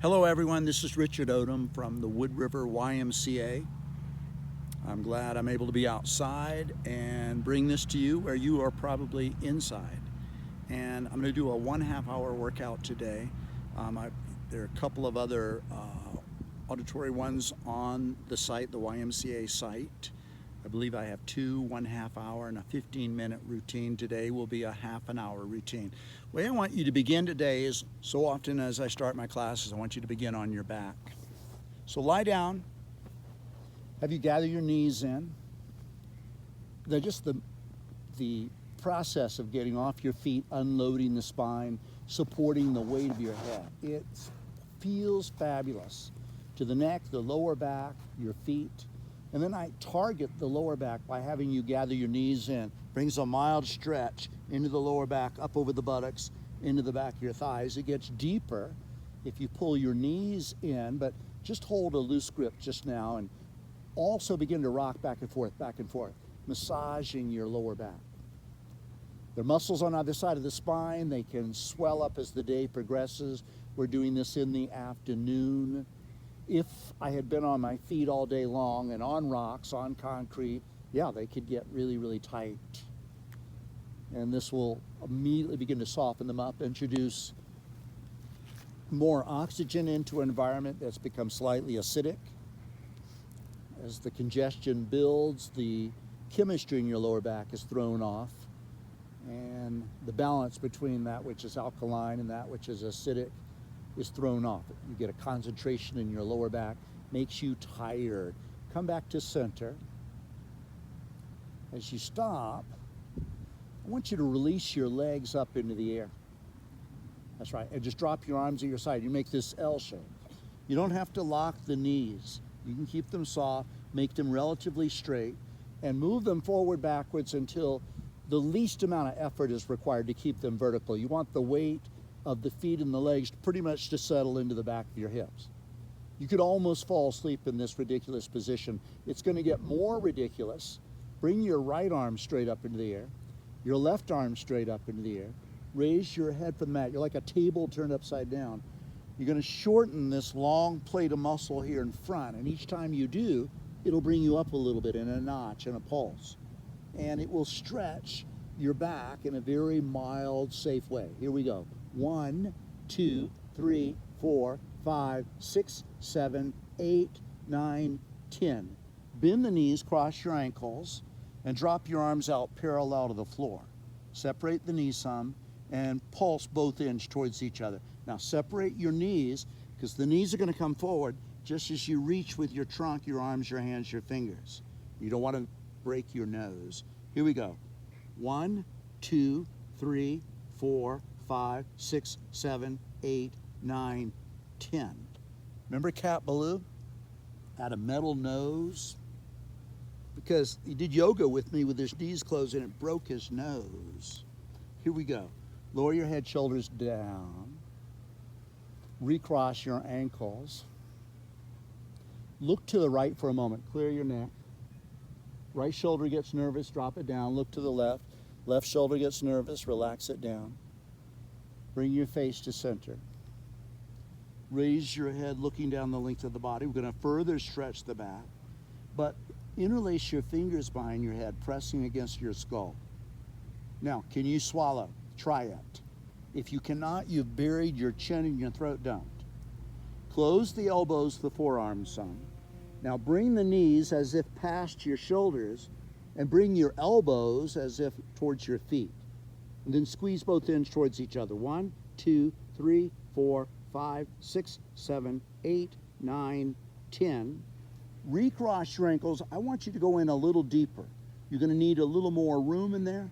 Hello everyone, this is Richard Odom from the Wood River YMCA. I'm glad I'm able to be outside and bring this to you where you are probably inside. And I'm going to do a 1.5 hour workout today. There are a couple of other auditory ones on the site, the YMCA site. I believe I have two 1.5 hour and a 15-minute routine. Today will be a 1/2 hour routine. The way I want you to begin today is, so often as I start my classes, I want you to begin on your back. So lie down, have you gather your knees in. They're just the process of getting off your feet, unloading the spine, supporting the weight of your head. It feels fabulous to the neck, the lower back, your feet. And then I target the lower back by having you gather your knees in. Brings a mild stretch into the lower back, up over the buttocks, into the back of your thighs. It gets deeper if you pull your knees in, but just hold a loose grip just now and also begin to rock back and forth, massaging your lower back. There are muscles on either side of the spine. They can swell up as the day progresses. We're doing this in the afternoon. If I had been on my feet all day long and on rocks, on concrete, yeah, they could get really, really tight. And this will immediately begin to soften them up, introduce more oxygen into an environment that's become slightly acidic. As the congestion builds, the chemistry in your lower back is thrown off, and the balance between that which is alkaline and that which is acidic is thrown off. You get a concentration in your lower back, makes you tired. Come back to center. As you stop, I want you to release your legs up into the air. That's right, and just drop your arms at your side. You make this L shape. You don't have to lock the knees. You can keep them soft, make them relatively straight, and move them forward, backwards until the least amount of effort is required to keep them vertical. You want the weight of the feet and the legs pretty much to settle into the back of your hips. You could almost fall asleep in this ridiculous position. It's going to get more ridiculous. Bring your right arm straight up into the air, your left arm straight up into the air. Raise your head from the mat. You're like a table turned upside down. You're going to shorten this long plate of muscle here in front, and each time you do, it'll bring you up a little bit in a notch and a pulse. And it will stretch your back in a very mild, safe way. Here we go. 1, 2, 3, 4, 5, 6, 7, 8, 9, 10. Bend the knees, cross your ankles, and drop your arms out parallel to the floor. Separate the knees some and pulse both ends towards each other. Now separate your knees, because the knees are going to come forward just as you reach with your trunk, your arms, your hands, your fingers. You don't want to break your nose. Here we go. 1, 2, 3, 4, 5, 6, 7, 8, 9, 10. Remember Cat Ballou? Had a metal nose because he did yoga with me with his knees closed and it broke his nose. Here we go. Lower your head, shoulders down. Recross your ankles. Look to the right for a moment. Clear your neck. Right shoulder gets nervous, drop it down. Look to the left. Left shoulder gets nervous, relax it down. Bring your face to center. Raise your head looking down the length of the body. We're going to further stretch the back, but interlace your fingers behind your head, pressing against your skull. Now, can you swallow? Try it. If you cannot, you've buried your chin in your throat. Don't. Close the elbows to the forearms some. Now bring the knees as if past your shoulders and bring your elbows as if towards your feet. And then squeeze both ends towards each other. 1, 2, 3, 4, 5, 6, 7, 8, 9, 10. Recross your ankles. I want you to go in a little deeper. You're going to need a little more room in there,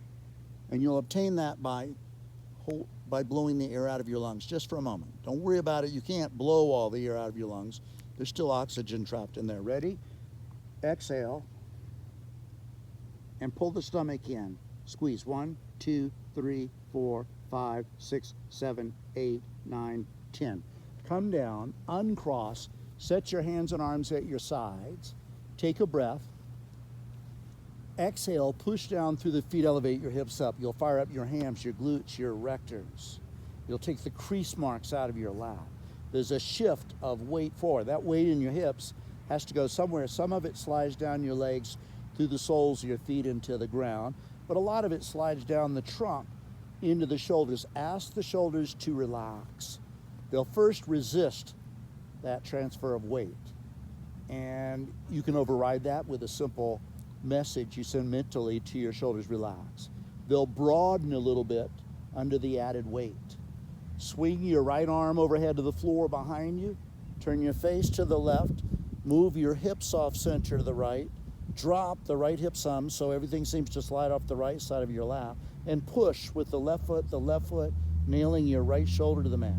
and you'll obtain that by blowing the air out of your lungs just for a moment. Don't worry about it. You can't blow all the air out of your lungs. There's still oxygen trapped in there. Ready? Exhale. And pull the stomach in. Squeeze. 1, 2, 3, 4, 5, 6, 7, 8, 9, 10. Come down, uncross, set your hands and arms at your sides. Take a breath. Exhale, push down through the feet, elevate your hips up. You'll fire up your hams, your glutes, your rectors. You'll take the crease marks out of your lap. there's a shift of weight forward. That weight in your hips has to go somewhere. Some of it slides down your legs through the soles of your feet into the ground, but a lot of it slides down the trunk into the shoulders. Ask the shoulders to relax. They'll first resist that transfer of weight, and you can override that with a simple message you send mentally to your shoulders: relax. They'll broaden a little bit under the added weight. Swing your right arm overhead to the floor behind you. Turn your face to the left. Move your hips off center to the right. Drop the right hip some so everything seems to slide off the right side of your lap. And push with the left foot, nailing your right shoulder to the mat.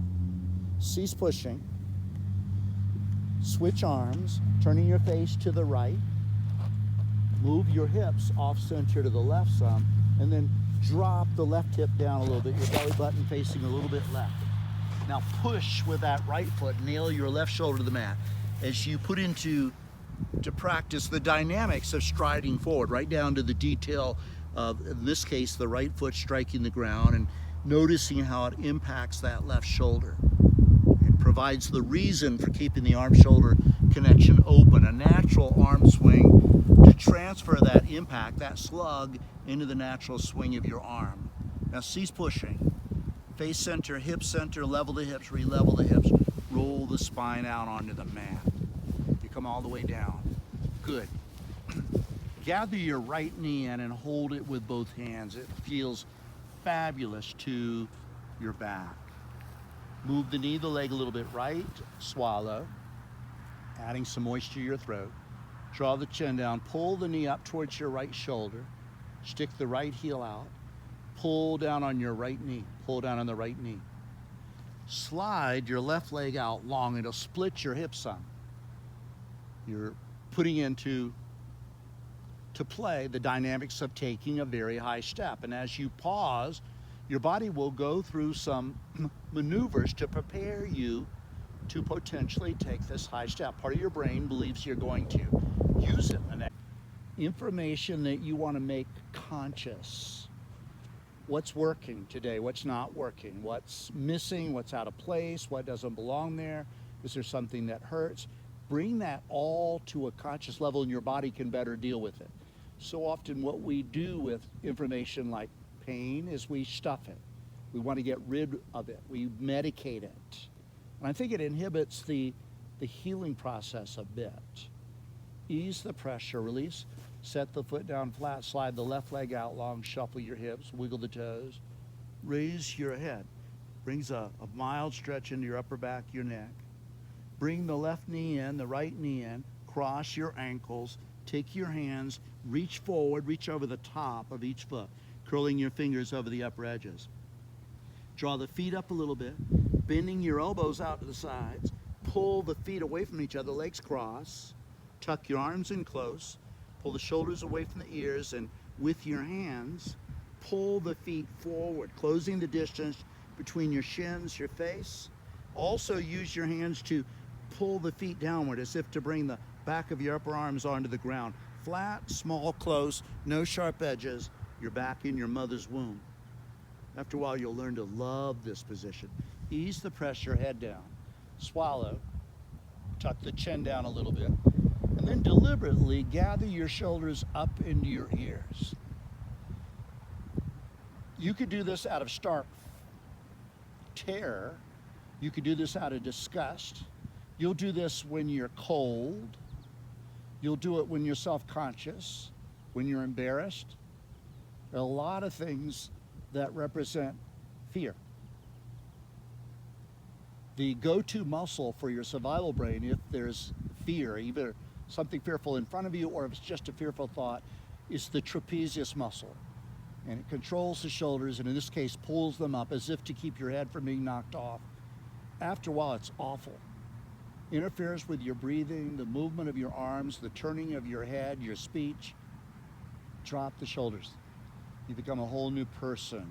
Cease pushing. Switch arms, turning your face to the right. Move your hips off center to the left some, and then drop the left hip down a little bit, your belly button facing a little bit left. Now push with that right foot, nail your left shoulder to the mat. As you put into practice the dynamics of striding forward, right down to the detail of, in this case, the right foot striking the ground and noticing how it impacts that left shoulder. It provides the reason for keeping the arm-shoulder connection open, a natural arm swing to transfer that impact, that slug, into the natural swing of your arm. Now cease pushing. Face center, hip center, level the hips, re-level the hips. Roll the spine out onto the mat. You come all the way down. Good. Gather your right knee in and hold it with both hands. It feels fabulous to your back. Move the knee, the leg a little bit right. Swallow, adding some moisture to your throat. Draw the chin down. Pull the knee up towards your right shoulder. Stick the right heel out. Pull down on your right knee. Pull down on the right knee. Slide your left leg out long. It'll split your hips some. You're putting into play the dynamics of taking a very high step. And as you pause, your body will go through some maneuvers to prepare you to potentially take this high step. Part of your brain believes you're going to use it. Information that you want to make conscious. What's working today? What's not working? What's missing? What's out of place? What doesn't belong there? Is there something that hurts? Bring that all to a conscious level and your body can better deal with it. So often what we do with information like pain is we stuff it. We want to get rid of it. We medicate it. And I think it inhibits the healing process a bit. Ease the pressure, release. Set the foot down flat, slide the left leg out long, shuffle your hips, wiggle the toes. Raise your head. Brings a mild stretch into your upper back, your neck. Bring the left knee in, the right knee in. Cross your ankles. Take your hands, reach forward, reach over the top of each foot, curling your fingers over the upper edges. Draw the feet up a little bit, bending your elbows out to the sides. Pull the feet away from each other, legs cross. Tuck your arms in close. Pull the shoulders away from the ears, and with your hands, pull the feet forward, closing the distance between your shins, your face. Also use your hands to pull the feet downward as if to bring the back of your upper arms onto the ground. Flat, small, close, no sharp edges. You're back in your mother's womb. After a while, you'll learn to love this position. Ease the pressure, head down. Swallow. Tuck the chin down a little bit. And then deliberately gather your shoulders up into your ears. You could do this out of stark terror. You could do this out of disgust. You'll do this when you're cold. You'll do it when you're self-conscious, when you're embarrassed. There are a lot of things that represent fear. The go-to muscle for your survival brain, if there's fear, either something fearful in front of you or if it's just a fearful thought, is the trapezius muscle. And it controls the shoulders, and in this case pulls them up as if to keep your head from being knocked off. After a while, it's awful. Interferes with your breathing, the movement of your arms, the turning of your head, your speech. Drop the shoulders. You become a whole new person.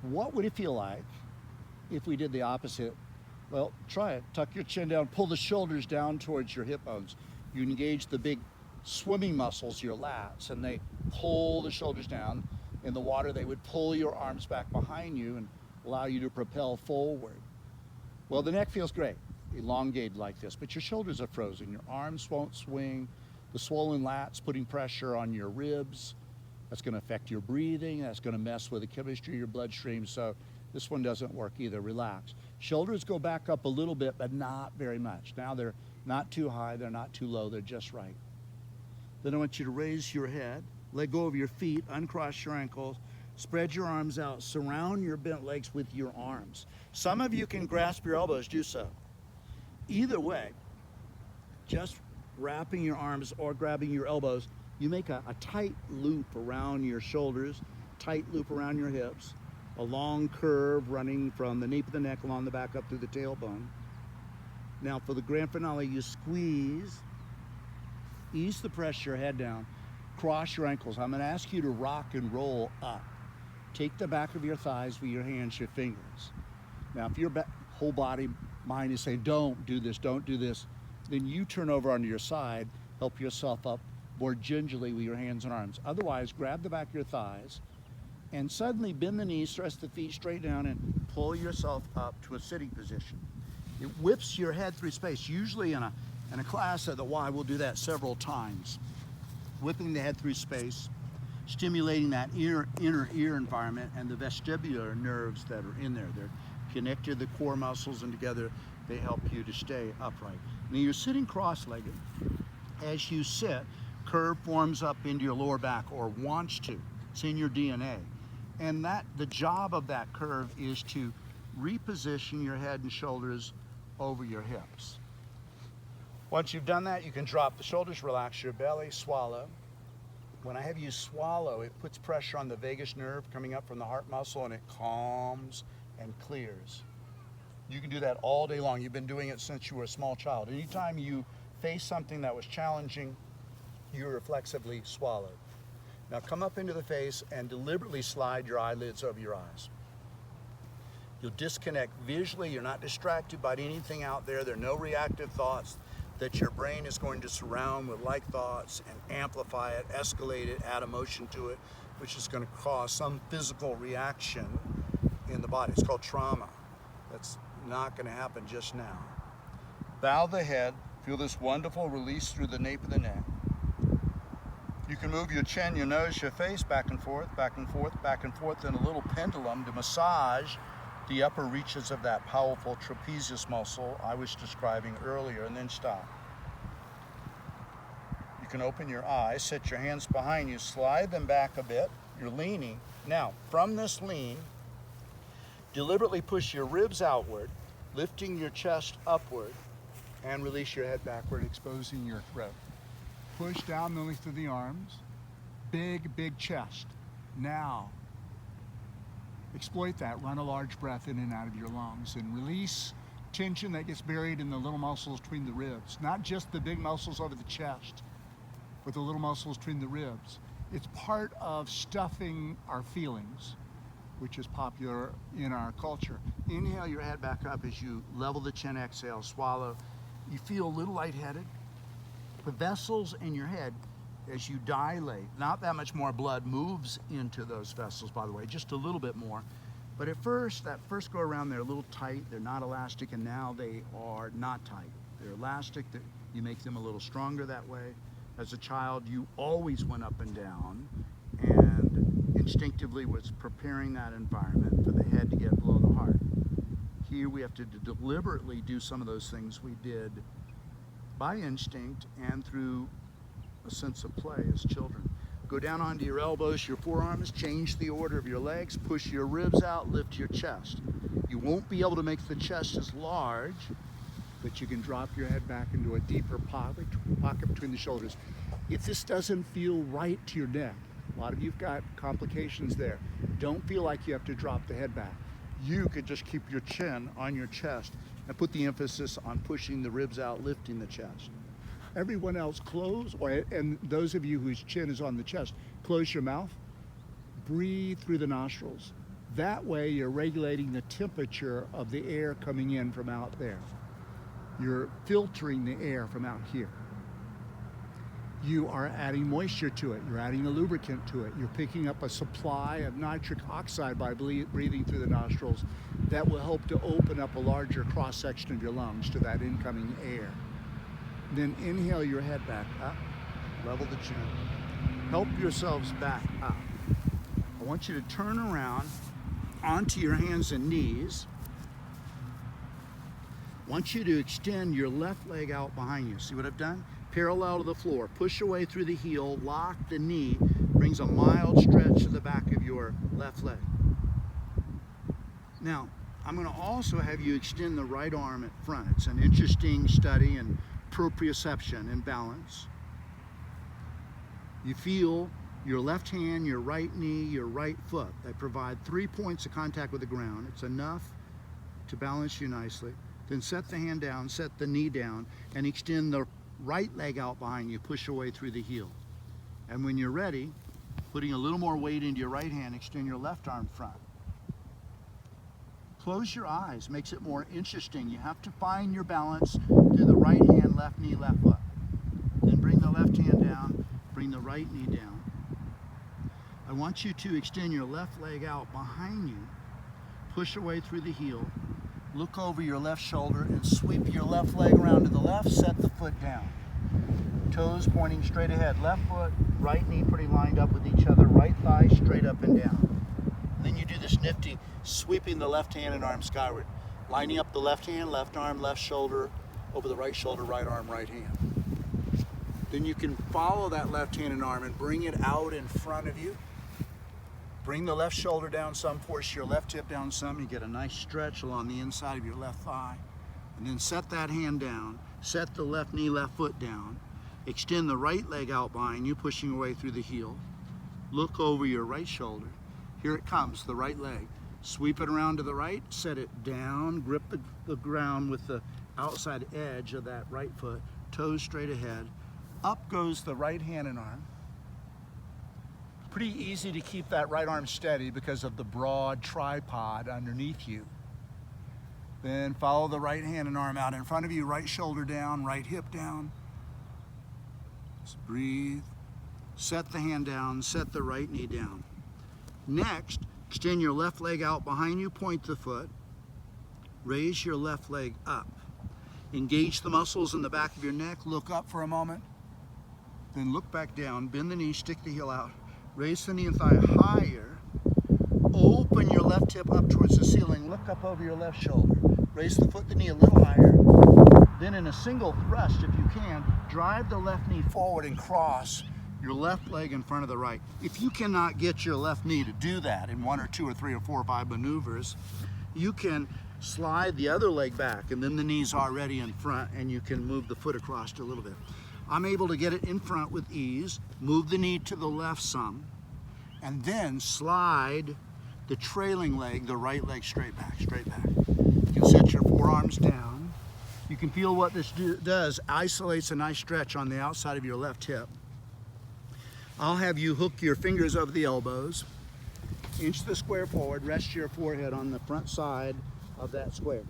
What would it feel like if we did the opposite? Well, try it. Tuck your chin down, pull the shoulders down towards your hip bones. You engage the big swimming muscles, your lats, and they pull the shoulders down. In the water, they would pull your arms back behind you and allow you to propel forward. Well, the neck feels great, elongated like this, but your shoulders are frozen. Your arms won't swing. The swollen lats putting pressure on your ribs. That's going to affect your breathing. That's going to mess with the chemistry of your bloodstream. So this one doesn't work either. Relax. Shoulders go back up a little bit, but not very much. Now they're not too high. They're not too low. They're just right. Then I want you to raise your head, let go of your feet, uncross your ankles, spread your arms out, surround your bent legs with your arms. Some of you can grasp your elbows, do so. Either way, just wrapping your arms or grabbing your elbows, you make a tight loop around your shoulders, tight loop around your hips, a long curve running from the nape of the neck along the back up through the tailbone. Now for the grand finale, you squeeze, ease the pressure, head down, cross your ankles. I'm going to ask you to rock and roll up. Take the back of your thighs with your hands, your fingers. Now if your whole body, mind is saying, don't do this, then you turn over onto your side, help yourself up more gingerly with your hands and arms. Otherwise, grab the back of your thighs and suddenly bend the knees, thrust the feet straight down and pull yourself up to a sitting position. It whips your head through space. Usually in a class at the Y, we'll do that several times. Whipping the head through space, stimulating that inner ear environment and the vestibular nerves that are in there. They're connected to the core muscles, and together they help you to stay upright. Now you're sitting cross-legged. As you sit, curve forms up into your lower back, or wants to. It's in your DNA. And the job of that curve is to reposition your head and shoulders over your hips. Once you've done that, you can drop the shoulders, relax your belly, swallow. When I have you swallow, it puts pressure on the vagus nerve coming up from the heart muscle, and it calms and clears. You can do that all day long. You've been doing it since you were a small child. Anytime you face something that was challenging, you reflexively swallowed. Now come up into the face and deliberately slide your eyelids over your eyes. You'll disconnect visually. You're not distracted by anything out there. There are no reactive thoughts that your brain is going to surround with like thoughts and amplify it, escalate it, add emotion to it, which is going to cause some physical reaction in the body. It's called trauma. That's not going to happen just now. Bow the head. Feel this wonderful release through the nape of the neck. You can move your chin, your nose, your face back and forth, back and forth, back and forth in a little pendulum to massage the upper reaches of that powerful trapezius muscle I was describing earlier, and then stop. You can open your eyes, set your hands behind you, slide them back a bit. You're leaning. Now, from this lean, deliberately push your ribs outward, lifting your chest upward, and release your head backward, exposing your throat. Push down the length of the arms. Big, big chest. Now, exploit that. Run a large breath in and out of your lungs and release tension that gets buried in the little muscles between the ribs. Not just the big muscles over the chest, but the little muscles between the ribs. It's part of stuffing our feelings, which is popular in our culture. Inhale your head back up as you level the chin, exhale, swallow. You feel a little lightheaded. The vessels in your head, as you dilate, not that much more blood moves into those vessels, by the way, just a little bit more. But at first, that first go around, they're a little tight, they're not elastic, and now they are not tight. They're elastic, you make them a little stronger that way. As a child, you always went up and down, and instinctively was preparing that environment for the head to get below the heart. Here we have to deliberately do some of those things we did by instinct and through a sense of play as children. Go down onto your elbows, your forearms, change the order of your legs, push your ribs out, lift your chest. You won't be able to make the chest as large, but you can drop your head back into a deeper pocket between the shoulders. If this doesn't feel right to your neck, a lot of you've got complications there. Don't feel like you have to drop the head back. You could just keep your chin on your chest and put the emphasis on pushing the ribs out, lifting the chest. Everyone else close, and those of you whose chin is on the chest, close your mouth, breathe through the nostrils. That way you're regulating the temperature of the air coming in from out there. You're filtering the air from out here. you are adding moisture to it. You're adding a lubricant to it. You're picking up a supply of nitric oxide by breathing through the nostrils that will help to open up a larger cross-section of your lungs to that incoming air. Then inhale your head back up, level the chin. Help yourselves back up. I want you to turn around onto your hands and knees. I want you to extend your left leg out behind you. See what I've done? Parallel to the floor. Push away through the heel, lock the knee, brings a mild stretch to the back of your left leg. Now, I'm going to also have you extend the right arm at front. It's an interesting study in proprioception and balance. You feel your left hand, your right knee, your right foot. They provide 3 points of contact with the ground. It's enough to balance you nicely. Then set the hand down, set the knee down, and extend the right leg out behind you. Push away through the heel. And when you're ready, putting a little more weight into your right hand, extend your left arm front. Close your eyes, makes it more interesting. You have to find your balance through the right hand, left knee, left foot. Then bring the left hand down, bring the right knee down. I want you to extend your left leg out behind you, push away through the heel, look over your left shoulder and sweep your left leg around to the left, set the foot down. Toes pointing straight ahead, left foot, right knee pretty lined up with each other, right thigh straight up and down. Then you do this nifty sweeping the left hand and arm skyward, lining up the left hand, left arm, left shoulder, over the right shoulder, right arm, right hand. Then you can follow that left hand and arm and bring it out in front of you. Bring the left shoulder down some, force your left hip down some. You get a nice stretch along the inside of your left thigh. And then set that hand down, set the left knee, left foot down. Extend the right leg out behind you, pushing away through the heel. Look over your right shoulder. Here it comes, the right leg. Sweep it around to the right, set it down, grip the ground with the outside edge of that right foot, toes straight ahead. Up goes the right hand and arm. Pretty easy to keep that right arm steady because of the broad tripod underneath you. Then follow the right hand and arm out in front of you, right shoulder down, right hip down. Just breathe. Set the hand down, set the right knee down. Next, extend your left leg out behind you, point the foot. Raise your left leg up. Engage the muscles in the back of your neck, look up for a moment. Then look back down, bend the knee, stick the heel out. Raise the knee and thigh higher. Open your left hip up towards the ceiling. Look up over your left shoulder. Raise the foot, the knee a little higher. Then in a single thrust, if you can, drive the left knee forward and cross your left leg in front of the right. If you cannot get your left knee to do that in 1 or 2 or 3 or 4 or 5 maneuvers, you can slide the other leg back and then the knee's already in front and you can move the foot across a little bit. I'm able to get it in front with ease, move the knee to the left some, and then slide the trailing leg, the right leg straight back, straight back. You can set your forearms down. You can feel what this does, isolates a nice stretch on the outside of your left hip. I'll have you hook your fingers over the elbows, inch the square forward, rest your forehead on the front side of that square.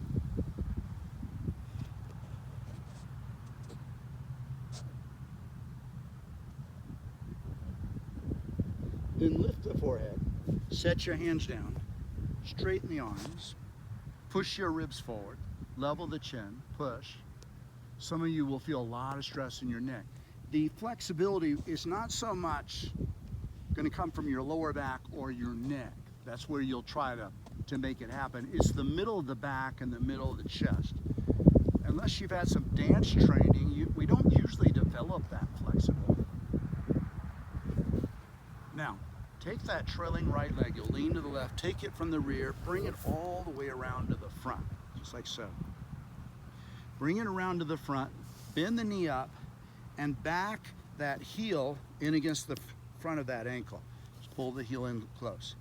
Then lift the forehead, set your hands down, straighten the arms, push your ribs forward, level the chin, push. Some of you will feel a lot of stress in your neck. The flexibility is not so much going to come from your lower back or your neck. That's where you'll try to make it happen. It's the middle of the back and the middle of the chest. Unless you've had some dance training, we don't usually develop that flexibility. Now, take that trailing right leg, you'll lean to the left, take it from the rear, bring it all the way around to the front, just like so. Bring it around to the front, bend the knee up, and back that heel in against the front of that ankle. Just pull the heel in close.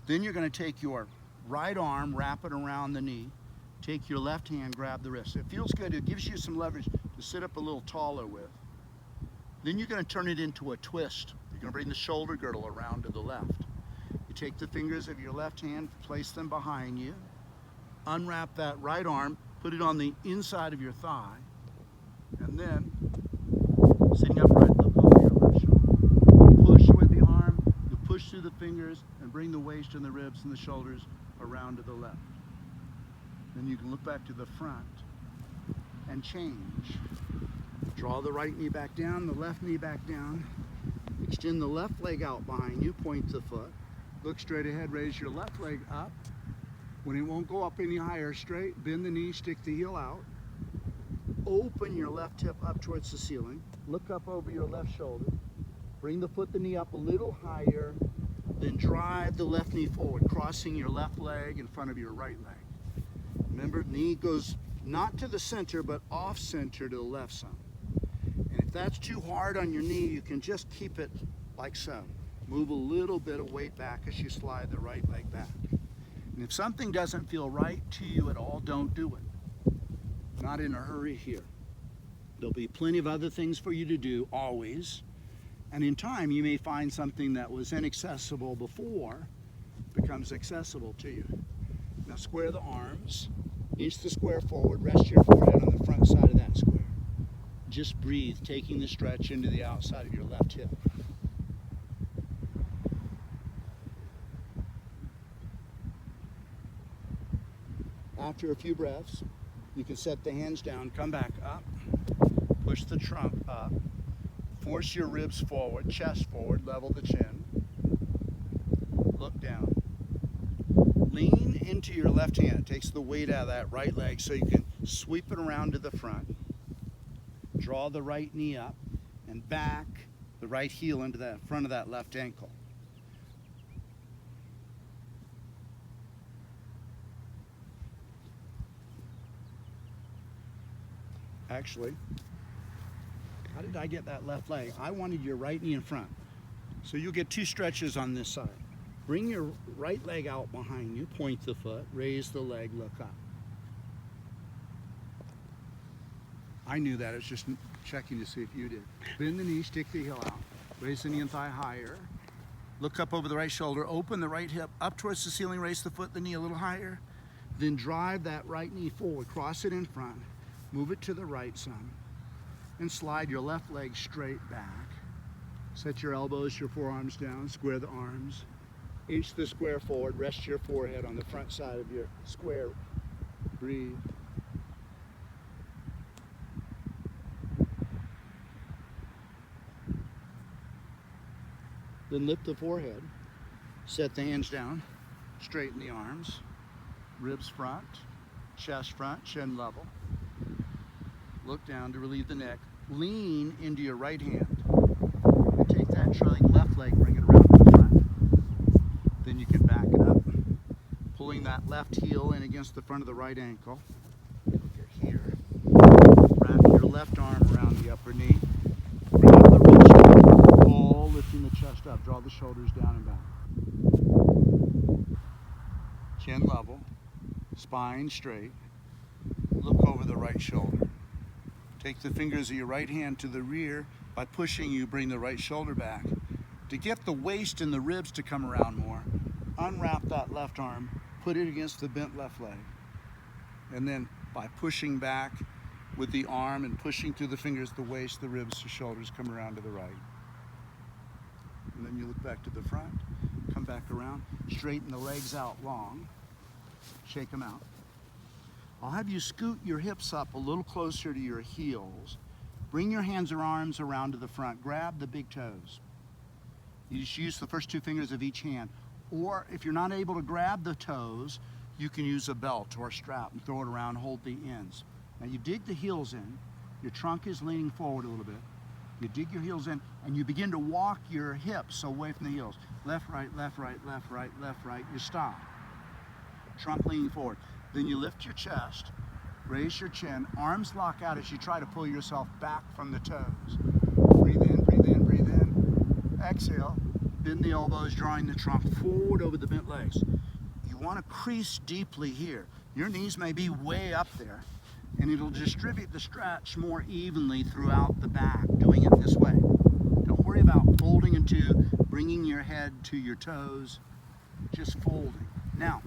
Then you're going to take your right arm, wrap it around the knee, take your left hand, grab the wrist. It feels good, it gives you some leverage to sit up a little taller with. Then you're going to turn it into a twist. You're going to bring the shoulder girdle around to the left. You take the fingers of your left hand, place them behind you, unwrap that right arm, put it on the inside of your thigh, and then sitting upright, look over. fingers and bring the waist and the ribs and the shoulders around to the left. Then you can look back to the front and change. Draw the right knee back down, the left knee back down. Extend the left leg out behind you, point the foot. Look straight ahead, raise your left leg up. When it won't go up any higher, straight, bend the knee, stick the heel out. Open your left hip up towards the ceiling. Look up over your left shoulder. Bring the foot, the knee up a little higher. Then drive the left knee forward, crossing your left leg in front of your right leg. Remember, knee goes not to the center, but off center to the left some. And if that's too hard on your knee, you can just keep it like so. Move a little bit of weight back as you slide the right leg back. And if something doesn't feel right to you at all, don't do it. Not in a hurry here. There'll be plenty of other things for you to do, always. And in time, you may find something that was inaccessible before becomes accessible to you. Now square the arms, inch the square forward, rest your forehead on the front side of that square. Just breathe, taking the stretch into the outside of your left hip. After a few breaths, you can set the hands down, come back up, push the trunk up, force your ribs forward, chest forward, level the chin, look down. Lean into your left hand, it takes the weight out of that right leg so you can sweep it around to the front. Draw the right knee up and back the right heel into the front of that left ankle. Actually, how did I get that left leg? I wanted your right knee in front. So you'll get two stretches on this side. Bring your right leg out behind you, point the foot, raise the leg, look up. I knew that, it's just checking to see if you did. Bend the knee, stick the heel out. Raise the knee and thigh higher. Look up over the right shoulder, open the right hip up towards the ceiling, raise the foot, the knee a little higher. Then drive that right knee forward, cross it in front. Move it to the right some, and slide your left leg straight back. Set your elbows, your forearms down, square the arms. Inch the square forward, rest your forehead on the front side of your square. Breathe. Then lift the forehead, set the hands down, straighten the arms, ribs front, chest front, chin level. Look down to relieve the neck. Lean into your right hand. And take that trailing left leg, bring it around to the front. Then you can back it up, pulling that left heel in against the front of the right ankle. Look at here. Wrap your left arm around the upper knee. Bring up the right shoulder, all lifting the chest up. Draw the shoulders down and back. Chin level, spine straight. Look over the right shoulder. Take the fingers of your right hand to the rear. By pushing, you bring the right shoulder back. To get the waist and the ribs to come around more, unwrap that left arm, put it against the bent left leg. And then by pushing back with the arm and pushing through the fingers, the waist, the ribs, the shoulders come around to the right. And then you look back to the front, come back around, straighten the legs out long, shake them out. I'll have you scoot your hips up a little closer to your heels. Bring your hands or arms around to the front. Grab the big toes. You just use the first two fingers of each hand. Or if you're not able to grab the toes, you can use a belt or a strap and throw it around, hold the ends. Now you dig the heels in. Your trunk is leaning forward a little bit. You dig your heels in and you begin to walk your hips away from the heels. Left, right, left, right, left, right, left, right. You stop. Trunk leaning forward. Then you lift your chest, raise your chin, arms lock out as you try to pull yourself back from the toes. Breathe in, breathe in, breathe in. Exhale, bend the elbows, drawing the trunk forward over the bent legs. You want to crease deeply here. Your knees may be way up there, and it'll distribute the stretch more evenly throughout the back, doing it this way. Don't worry about folding into, bringing your head to your toes, just folding. Now,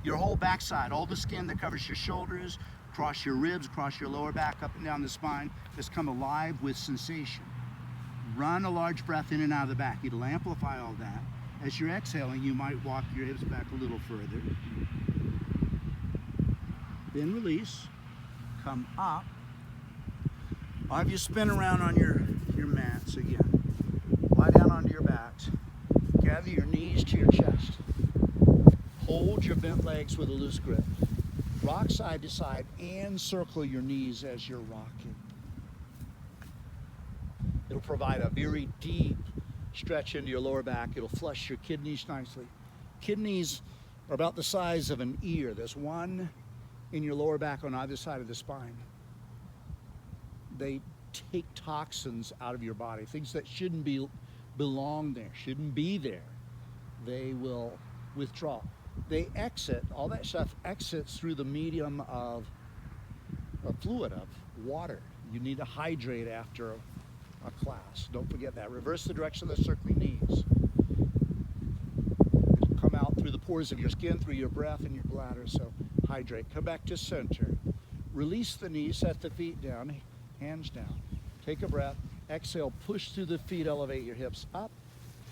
your whole backside, all the skin that covers your shoulders, across your ribs, across your lower back, up and down the spine, has come alive with sensation. Run a large breath in and out of the back. It'll amplify all that. As you're exhaling, you might walk your hips back a little further. Then release. Come up. I'll have you spin around on your mats again. Lie down onto your backs. Gather your knees to your chest. Hold your bent legs with a loose grip. Rock side to side and circle your knees as you're rocking. It'll provide a very deep stretch into your lower back. It'll flush your kidneys nicely. Kidneys are about the size of an ear. There's one in your lower back on either side of the spine. They take toxins out of your body, things that shouldn't belong there, shouldn't be there. They will withdraw. They exit, all that stuff exits through the medium of a fluid, of water. You need to hydrate after a class. Don't forget that. Reverse the direction of the circling knees. It'll come out through the pores of your skin, through your breath and your bladder, so hydrate. Come back to center. Release the knees, set the feet down, hands down. Take a breath. Exhale, push through the feet, elevate your hips up.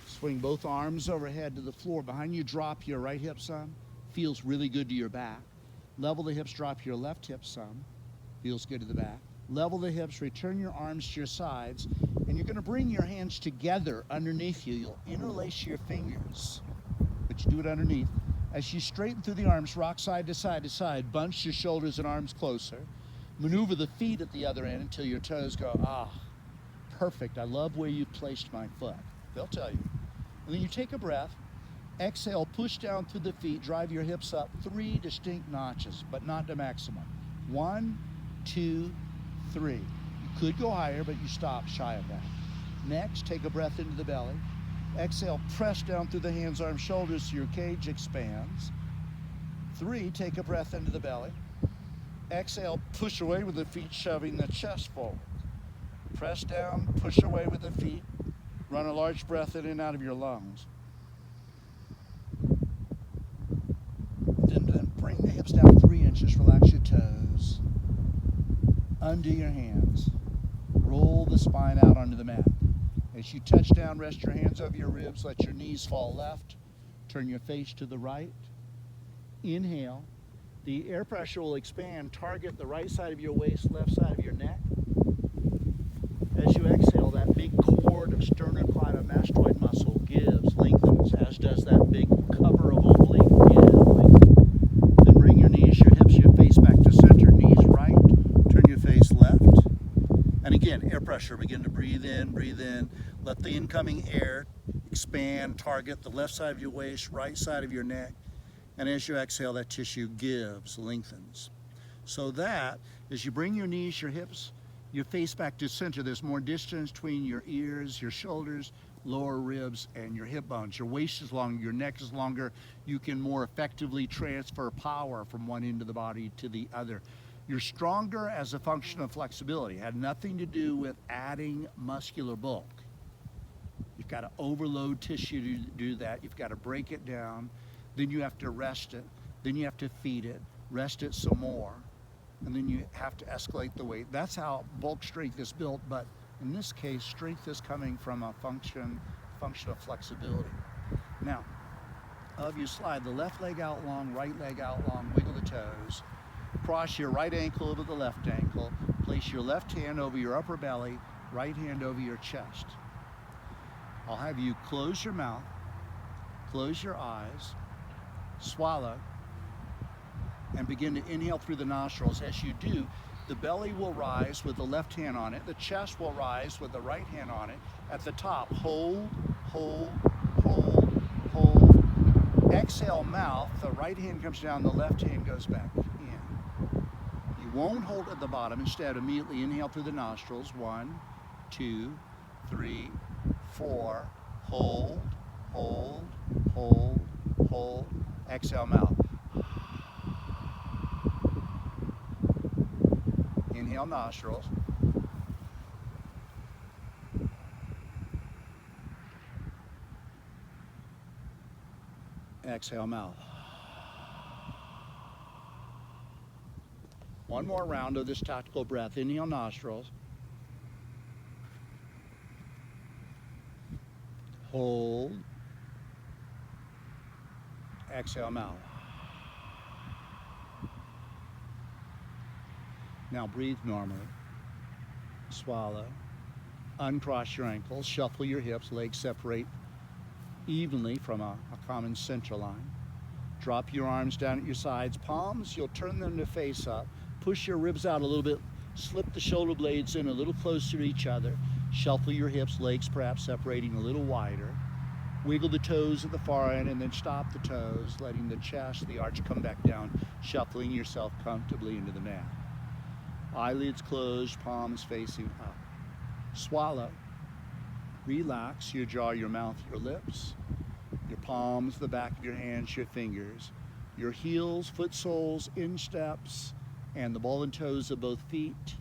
Swing both arms overhead to the floor. Behind you, drop your right hip some. Feels really good to your back. Level the hips, drop your left hip some. Feels good to the back. Level the hips, return your arms to your sides, and you're gonna bring your hands together underneath you. You'll interlace your fingers, but you do it underneath. As you straighten through the arms, rock side to side to side, bunch your shoulders and arms closer. Maneuver the feet at the other end until your toes go, ah, perfect. I love where you placed my foot. They'll tell you. And then you take a breath. Exhale, push down through the feet, drive your hips up 3 distinct notches, but not to maximum. 1, 2, 3. You could go higher, but you stop shy of that. Next, take a breath into the belly. Exhale, press down through the hands, arms, shoulders so your cage expands. 3, take a breath into the belly. Exhale, push away with the feet, shoving the chest forward. Press down, push away with the feet. Run a large breath in and out of your lungs. Then bring the hips down 3 inches, relax your toes. Undo your hands. Roll the spine out onto the mat. As you touch down, rest your hands over your ribs, let your knees fall left. Turn your face to the right. Inhale. The air pressure will expand. Target the right side of your waist, left side of your neck. As you exhale, that big cord of sternocleidomastoid muscle gives, lengthens, as does that big cover of oblique lengthens. Then bring your knees, your hips, your face back to center, knees right, turn your face left. And again, air pressure, begin to breathe in, let the incoming air expand, target the left side of your waist, right side of your neck. And as you exhale, that tissue gives, lengthens. So that, as you bring your knees, your hips, your face back to center, there's more distance between your ears, your shoulders, lower ribs, and your hip bones. Your waist is longer, your neck is longer. You can more effectively transfer power from one end of the body to the other. You're stronger as a function of flexibility. It had nothing to do with adding muscular bulk. You've got to overload tissue to do that. You've got to break it down. Then you have to rest it. Then you have to feed it, rest it some more. And then you have to escalate the weight. That's how bulk strength is built, but in this case, strength is coming from a function of flexibility. Now, of you slide the left leg out long, right leg out long, wiggle the toes. Cross your right ankle over the left ankle. Place your left hand over your upper belly, right hand over your chest. I'll have you close your mouth, close your eyes, swallow, and begin to inhale through the nostrils. As you do, the belly will rise with the left hand on it. The chest will rise with the right hand on it. At the top, hold, hold, hold, hold. Exhale, mouth. The right hand comes down, the left hand goes back in. You won't hold at the bottom. Instead, immediately inhale through the nostrils. 1, 2, 3, 4. Hold, hold, hold, hold. Exhale, mouth. Inhale, nostrils. Exhale, mouth. One more round of this tactical breath. Inhale, nostrils. Hold. Exhale, mouth. Now breathe normally. Swallow. Uncross your ankles. Shuffle your hips. Legs separate evenly from a common center line. Drop your arms down at your sides. Palms, you'll turn them to face up. Push your ribs out a little bit. Slip the shoulder blades in a little closer to each other. Shuffle your hips, legs perhaps separating a little wider. Wiggle the toes at the far end and then stop the toes, letting the chest, the arch come back down, shuffling yourself comfortably into the mat. Eyelids closed, palms facing up. Swallow. Relax your jaw, your mouth, your lips, your palms, the back of your hands, your fingers, your heels, foot soles, insteps, and the ball and toes of both feet.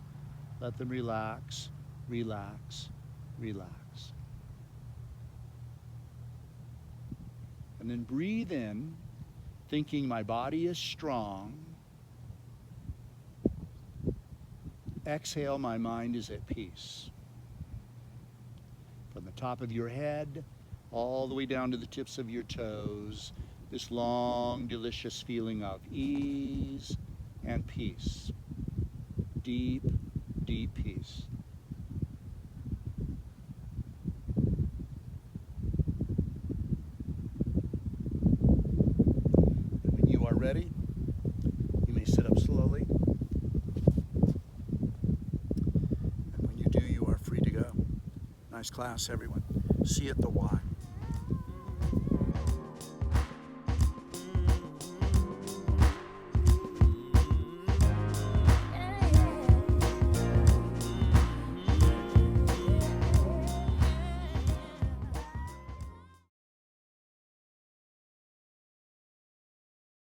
Let them relax, relax, relax. And then breathe in, thinking my body is strong. Exhale, my mind is at peace. From the top of your head, all the way down to the tips of your toes, this long, delicious feeling of ease and peace. Deep, deep peace. And when you are ready, you may sit up slowly. And when you do, you are free to go. Nice class, everyone. See you at the Y.